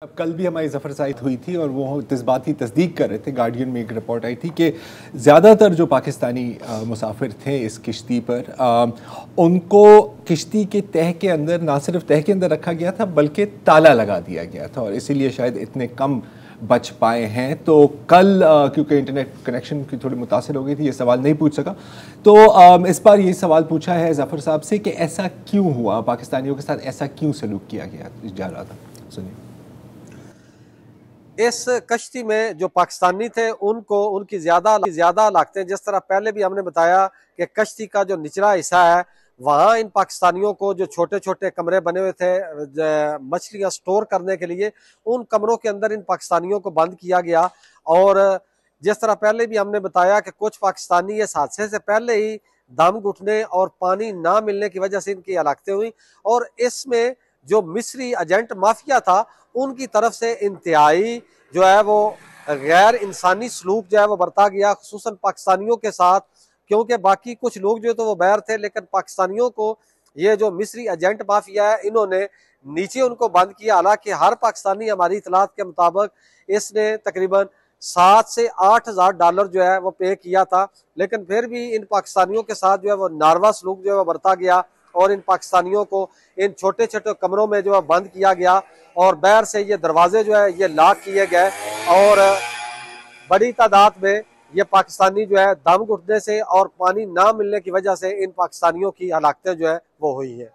अब कल भी हमारी जफर साइद हुई थी और वो इस बात की तस्दीक कर रहे थे। गार्डियन में एक रिपोर्ट आई थी कि ज़्यादातर जो पाकिस्तानी मुसाफिर थे इस किश्ती पर उनको किश्ती के तह के अंदर ना सिर्फ तह के अंदर रखा गया था बल्कि ताला लगा दिया गया था और इसीलिए शायद इतने कम बच पाए हैं। तो कल क्योंकि इंटरनेट कनेक्शन की थोड़ी मुतासिर हो गई थी, ये सवाल नहीं पूछ सका, तो इस बार ये सवाल पूछा है जफर साहब से कि ऐसा क्यों हुआ, पाकिस्तानियों के साथ ऐसा क्यों सलूक किया गया जा रहा था। सुनिए। इस कश्ती में जो पाकिस्तानी थे उनको उनकी ज्यादा लागतें, जिस तरह पहले भी हमने बताया कि कश्ती का जो निचला हिस्सा है वहां इन पाकिस्तानियों को जो छोटे छोटे कमरे बने हुए थे मछलियां स्टोर करने के लिए, उन कमरों के अंदर इन पाकिस्तानियों को बंद किया गया। और जिस तरह पहले भी हमने बताया कि कुछ पाकिस्तानी इस हादसे से पहले ही दम घुटने और पानी ना मिलने की वजह से इनकी हलाकतें हुई और इसमें जो मिस्री एजेंट माफिया था उनकी तरफ से इंतहाई जो है वो गैर इंसानी सलूक जो है वो बरता गया, खुसूसन पाकिस्तानियों के साथ। क्योंकि बाकी कुछ लोग जो तो वो बैर थे, लेकिन पाकिस्तानियों को ये जो मिस्री एजेंट माफिया है इन्होंने नीचे उनको बंद किया। हालांकि हर पाकिस्तानी हमारी इतलात के मुताबिक इसने तकरीबन 7 से 8 हजार डॉलर जो है वो पे किया था, लेकिन फिर भी इन पाकिस्तानियों के साथ जो है वो नारवा सलूक जो है वो बरता गया और इन पाकिस्तानियों को इन छोटे छोटे कमरों में जो है बंद किया गया और बाहर से ये दरवाजे जो है ये लॉक किए गए और बड़ी तादाद में ये पाकिस्तानी जो है दम घुटने से और पानी ना मिलने की वजह से इन पाकिस्तानियों की हलाकतें जो है वो हुई है।